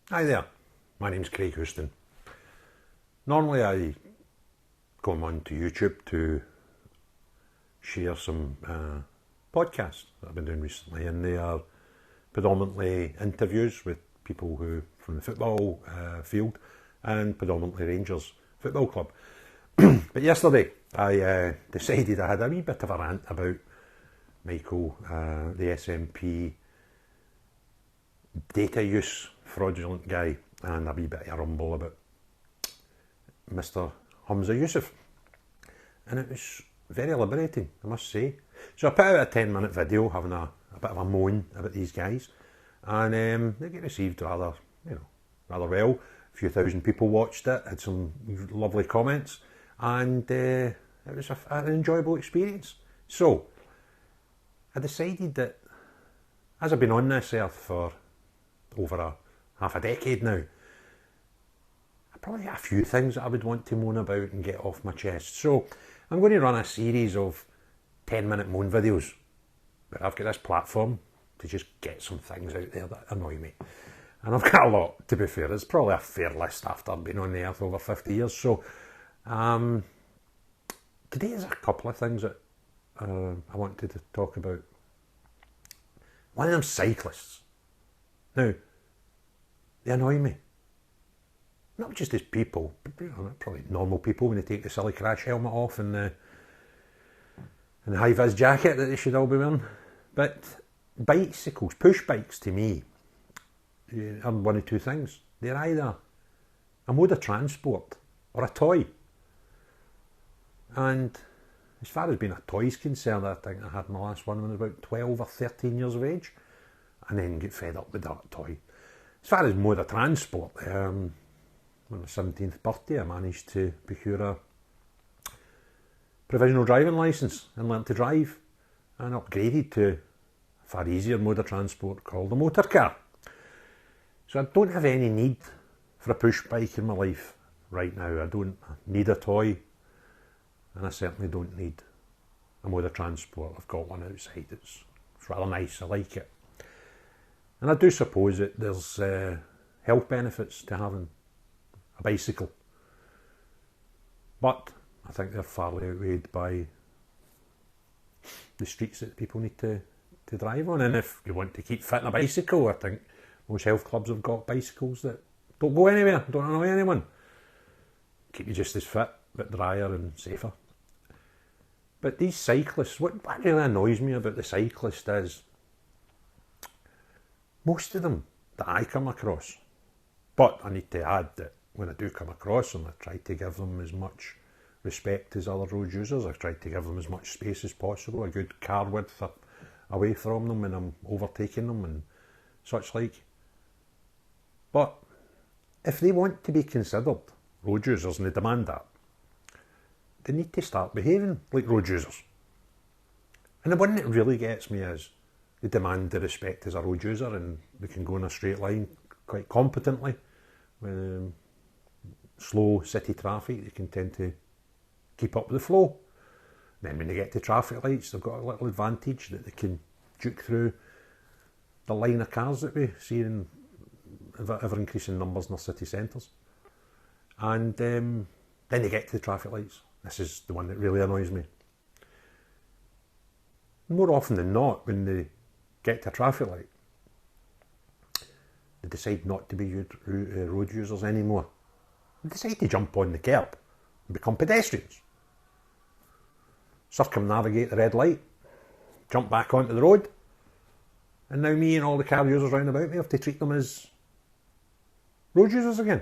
Hi there, my name's Craig Houston. Normally I come on to YouTube to share some podcasts that I've been doing recently, and they are predominantly interviews with people who from the football field and predominantly Rangers Football Club. But yesterday I decided I had a wee bit of a rant about Michael, the SNP data use fraudulent guy, and a wee bit of a rumble about Mr. Humza Yusuf. And it was very liberating, I must say. So I put out a 10-minute video having a bit of a moan about these guys, and they get received rather well. A few thousand people watched it, had some lovely comments, and it was an enjoyable experience. So I decided that, as I've been on this earth for over half a decade now, I probably got a few things that I would want to moan about and get off my chest. So I'm going to run a series of 10-minute moan videos, but I've got this platform to just get some things out there that annoy me. And I've got a lot, to be fair. It's probably a fair list after I've been on the earth over 50 years. So today is a couple of things that I wanted to talk about. One of them, cyclists. Now, they annoy me. Not just as people, but probably normal people when they take the silly crash helmet off and the high-vis jacket that they should all be wearing. But bicycles, push bikes, to me, are one of two things. They're either a mode of transport or a toy. And as far as being a toy is concerned, I think I had my last one when I was about 12 or 13 years of age, and then get fed up with that toy. As far as mode of transport, on my 17th birthday I managed to procure a provisional driving licence and learnt to drive, and upgraded to a far easier mode of transport called a motor car. So I don't have any need for a push bike in my life right now. I don't need a toy, and I certainly don't need a mode of transport. I've got one outside, it's rather nice, I like it. And I do suppose that there's health benefits to having a bicycle, but I think they're farly outweighed by the streets that people need to drive on. And if you want to keep fit on a bicycle, I think most health clubs have got bicycles that don't go anywhere, don't annoy anyone, keep you just as fit, but drier and safer. But these cyclists, what really annoys me about the cyclist is most of them that I come across, but I need to add that when I do come across them, I try to give them as much respect as other road users. I try to give them as much space as possible, a good car width away from them when I'm overtaking them and such like. But if they want to be considered road users, and they demand that, they need to start behaving like road users. And the one that really gets me is they demand the respect as a road user, and they can go in a straight line quite competently. With slow city traffic, they can tend to keep up with the flow. Then when they get to traffic lights, they've got a little advantage that they can duke through the line of cars that we see in ever increasing numbers in our city centres. And then they get to the traffic lights. This is the one that really annoys me. More often than not, when they get to a traffic light, they decide not to be road users anymore. They decide to jump on the kerb and become pedestrians. Circumnavigate the red light, jump back onto the road, and now me and all the car users round about me have to treat them as road users again.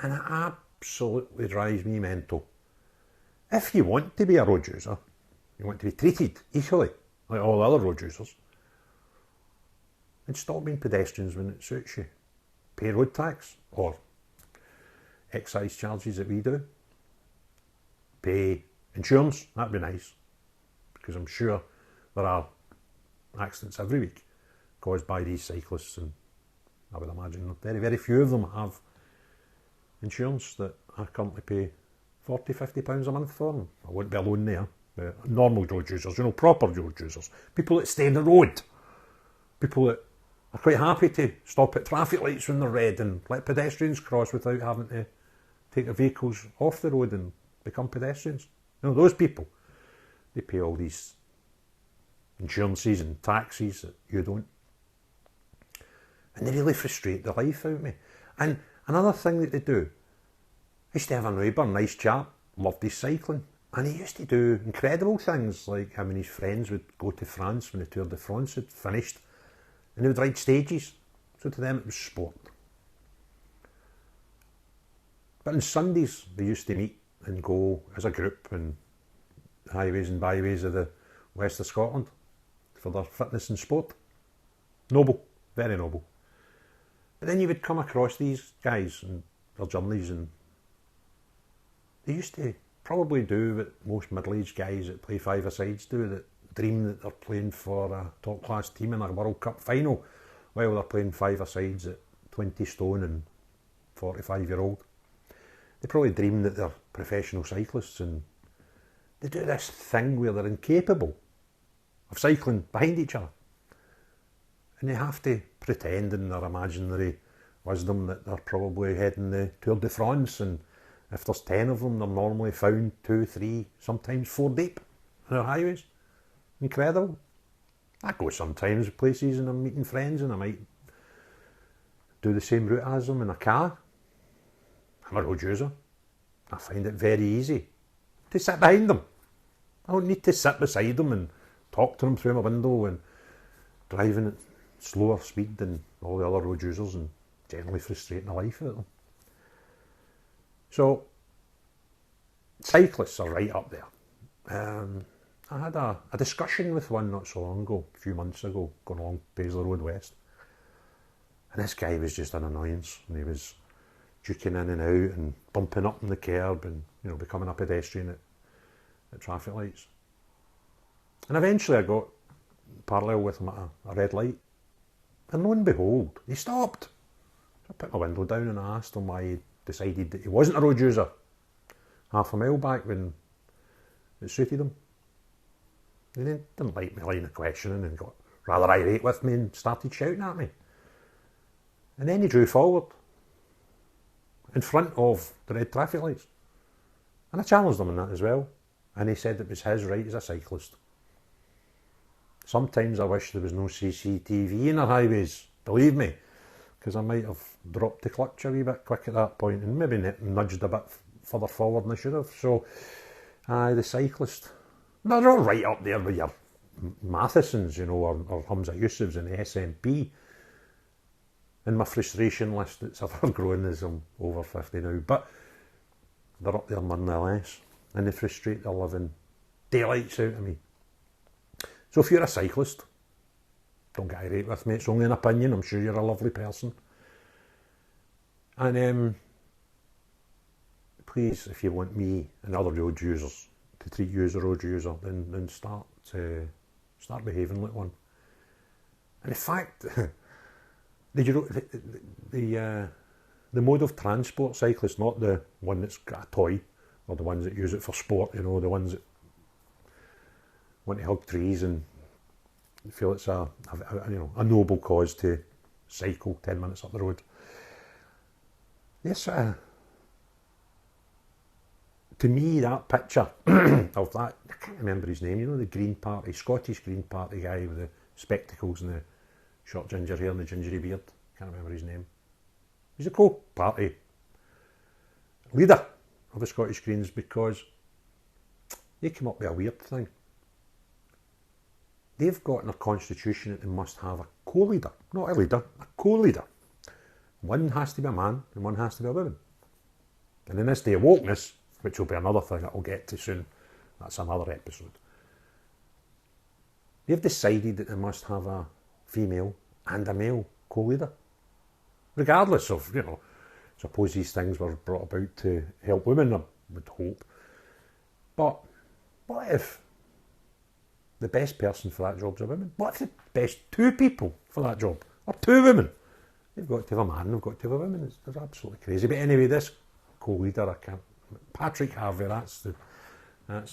And it absolutely drives me mental. If you want to be a road user, you want to be treated equally like all other road users, and stop being pedestrians when it suits you. Pay road tax or excise charges that we do. Pay insurance, that'd be nice, because I'm sure there are accidents every week caused by these cyclists, and I would imagine very, very few of them have insurance that I currently pay £40–50 a month for. And I wouldn't be alone there. Normal road users, proper road users, people that stay on the road, people that are quite happy to stop at traffic lights when they're red and let pedestrians cross without having to take their vehicles off the road and become pedestrians. You know, those people, they pay all these insurances and taxes that you don't. And they really frustrate the life out of me. And another thing that they do, I used to have a neighbour, nice chap, loved his cycling, and he used to do incredible things, like him and his friends would go to France when the Tour de France had finished, and they would ride stages. So to them it was sport. But on Sundays they used to meet and go as a group in highways and byways of the west of Scotland for their fitness and sport. Noble, very noble. But then you would come across these guys and their journeys, and they used to probably do what most middle-aged guys that play five-a-sides do, that dream that they're playing for a top-class team in a World Cup final while they're playing five-a-sides at 20 stone and 45-year-old. They probably dream that they're professional cyclists, and they do this thing where they're incapable of cycling behind each other. And they have to pretend in their imaginary wisdom that they're probably heading the Tour de France, and if there's 10 of them, they're normally found 2, 3, sometimes 4 deep on our highways. Incredible. I go sometimes places and I'm meeting friends and I might do the same route as them in a car. I'm a road user. I find it very easy to sit behind them. I don't need to sit beside them and talk to them through my window and driving at slower speed than all the other road users and generally frustrating the life out of them. So, cyclists are right up there. I had a discussion with one not so long ago, a few months ago, going along Paisley Road West. And this guy was just an annoyance, and he was duking in and out and bumping up on the curb and, you know, becoming a pedestrian at traffic lights. And eventually I got parallel with him at a red light. And lo and behold, he stopped. So I put my window down and I asked him why he decided that he wasn't a road user half a mile back when it suited him. He didn't like my line of questioning and got rather irate with me and started shouting at me. And then he drew forward in front of the red traffic lights. And I challenged him on that as well. And he said it was his right as a cyclist. Sometimes I wish there was no CCTV in our highways, believe me, because I might have dropped the clutch a wee bit quick at that point and maybe nudged a bit further forward than I should have. So, the cyclist, they're all right up there with your Mathesons, you know, or Hamza Yusufs and the SNP. In my frustration list, it's ever growing as I'm over 50 now, but they're up there nonetheless, and they frustrate the living daylights out of me. So if you're a cyclist, don't get irate with me, it's only an opinion, I'm sure you're a lovely person. And please, if you want me and other road users to treat you as a road user, then start behaving like one. And in fact, the mode of transport cyclists, not the one that's got a toy, or the ones that use it for sport, you know, the ones that want to hug trees and feel it's a noble cause to cycle 10 minutes up the road. Yes, to me, that picture of that, I can't remember his name, you know, the Green Party, Scottish Greens Patrick Harvie with the spectacles and the short ginger hair and the gingery beard, can't remember his name. He's a co-party leader of the Scottish Greens because they came up with a weird thing. They've got in their constitution that they must have a co-leader, not a leader, a co-leader. One has to be a man and one has to be a woman. And in this day of wokeness, which will be another thing that I'll get to soon, that's another episode, they've decided that they must have a female and a male co-leader. Regardless of, you know, suppose these things were brought about to help women, I would hope. But what if the best person for that job is a woman? What if the best 2 people for that job are 2 women? They've got to have a man, they've got to have a woman. It's absolutely crazy. But anyway, this co-leader, Patrick Hardie, that's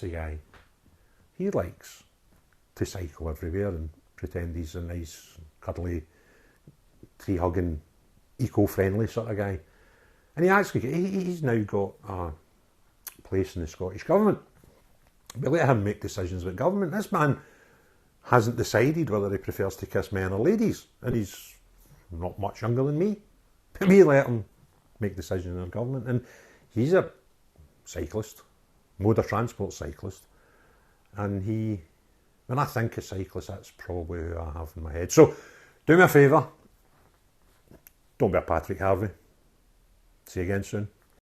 the guy. He likes to cycle everywhere and pretend he's a nice, cuddly tree-hugging, eco-friendly sort of guy. And he's now got a place in the Scottish Government. We let him make decisions about government. This man hasn't decided whether he prefers to kiss men or ladies, and he's not much younger than me. But we let him make decisions in our government, and he's a cyclist, motor transport cyclist, and when I think of cyclists, that's probably who I have in my head. So, do me a favour, don't be a Patrick Harvie. See you again soon.